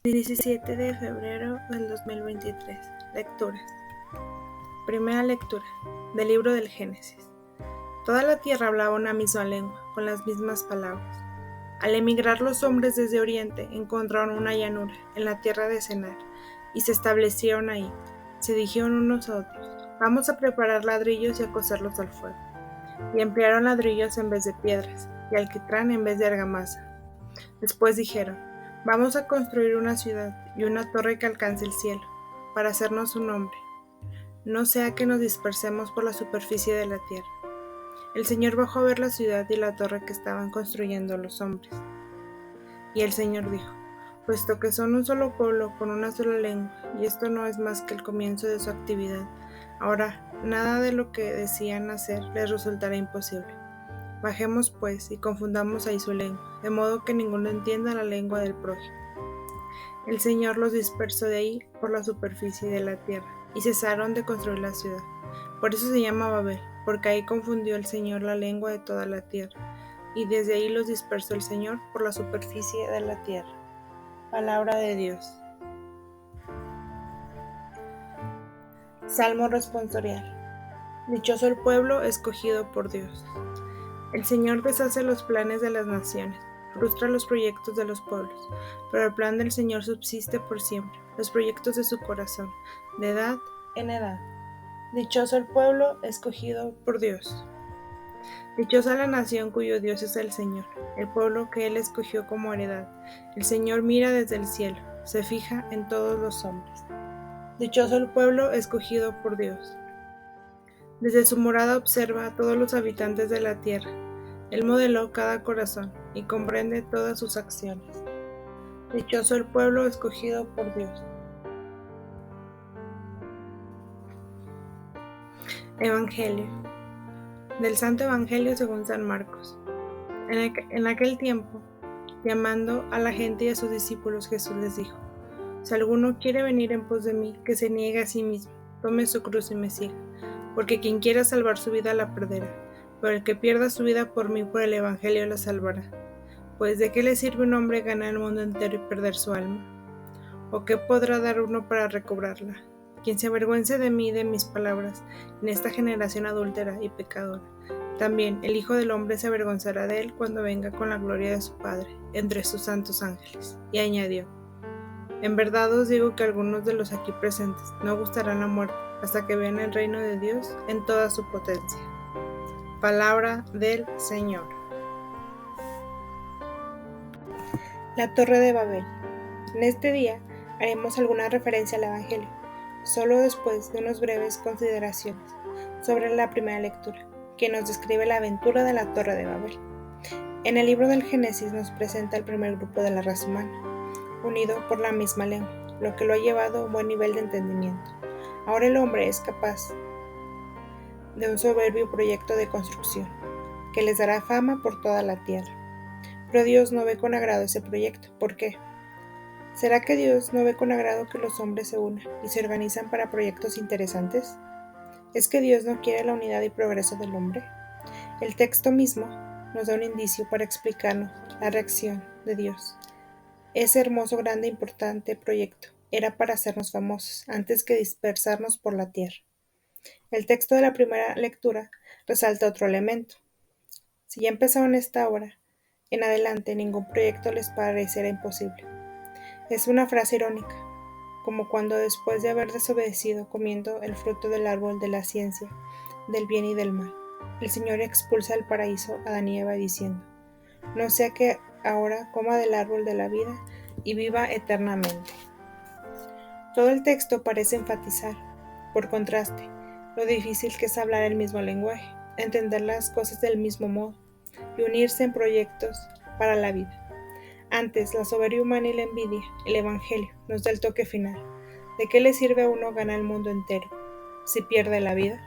17 de febrero del 2023. Lecturas. Primera lectura del libro del Génesis. Toda la tierra hablaba una misma lengua, con las mismas palabras. Al emigrar los hombres desde Oriente encontraron una llanura en la tierra de Senar y se establecieron ahí. Se dijeron unos a otros: vamos a preparar ladrillos y a cocerlos al fuego. Y emplearon ladrillos en vez de piedras y alquitrán en vez de argamasa. Después dijeron: vamos a construir una ciudad y una torre que alcance el cielo, para hacernos un nombre, no sea que nos dispersemos por la superficie de la tierra. El Señor bajó a ver la ciudad y la torre que estaban construyendo los hombres. Y el Señor dijo: puesto que son un solo pueblo con una sola lengua, y esto no es más que el comienzo de su actividad, ahora nada de lo que decían hacer les resultará imposible. Bajemos pues y confundamos ahí su lengua, de modo que ninguno entienda la lengua del prójimo. El Señor los dispersó de ahí por la superficie de la tierra, y cesaron de construir la ciudad. Por eso se llama Babel, porque ahí confundió el Señor la lengua de toda la tierra, y desde ahí los dispersó el Señor por la superficie de la tierra. Palabra de Dios. Salmo responsorial. Dichoso el pueblo escogido por Dios. El Señor deshace los planes de las naciones, frustra los proyectos de los pueblos, pero el plan del Señor subsiste por siempre, los proyectos de su corazón, de edad en edad. Dichoso el pueblo escogido por Dios. Dichosa la nación cuyo Dios es el Señor, el pueblo que Él escogió como heredad. El Señor mira desde el cielo, se fija en todos los hombres. Dichoso el pueblo escogido por Dios. Desde su morada observa a todos los habitantes de la tierra. Él modeló cada corazón y comprende todas sus acciones. Dichoso el pueblo escogido por Dios. Evangelio. Del Santo Evangelio según San Marcos. En aquel tiempo, llamando a la gente y a sus discípulos, Jesús les dijo: si alguno quiere venir en pos de mí, que se niegue a sí mismo, tome su cruz y me siga. Porque quien quiera salvar su vida la perderá, pero el que pierda su vida por mí, por el Evangelio, la salvará. Pues ¿de qué le sirve un hombre ganar el mundo entero y perder su alma? ¿O qué podrá dar uno para recobrarla? Quien se avergüence de mí y de mis palabras en esta generación adúltera y pecadora, también el Hijo del Hombre se avergonzará de él cuando venga con la gloria de su Padre entre sus santos ángeles. Y añadió: en verdad os digo que algunos de los aquí presentes no gustarán la muerte hasta que vean el reino de Dios en toda su potencia. Palabra del Señor. La Torre de Babel. En este día haremos alguna referencia al Evangelio, solo después de unas breves consideraciones sobre la primera lectura, que nos describe la aventura de la Torre de Babel. En el libro del Génesis nos presenta el primer grupo de la raza humana, unido por la misma lengua, lo que lo ha llevado a un buen nivel de entendimiento. Ahora el hombre es capaz de un soberbio proyecto de construcción, que les dará fama por toda la tierra. Pero Dios no ve con agrado ese proyecto. ¿Por qué? ¿Será que Dios no ve con agrado que los hombres se unan y se organizan para proyectos interesantes? ¿Es que Dios no quiere la unidad y progreso del hombre? El texto mismo nos da un indicio para explicarnos la reacción de Dios. Ese hermoso, grande e importante proyecto era para hacernos famosos antes que dispersarnos por la tierra. El texto de la primera lectura resalta otro elemento. Si ya empezaron esta obra, en adelante ningún proyecto les parecerá imposible. Es una frase irónica, como cuando después de haber desobedecido comiendo el fruto del árbol de la ciencia, del bien y del mal, el Señor expulsa del paraíso a Adán y Eva diciendo: no sea que ahora coma del árbol de la vida y viva eternamente. Todo el texto parece enfatizar, por contraste, lo difícil que es hablar el mismo lenguaje, entender las cosas del mismo modo y unirse en proyectos para la vida. Antes, la soberbia humana y la envidia, el Evangelio nos da el toque final. ¿De qué le sirve a uno ganar el mundo entero si pierde la vida?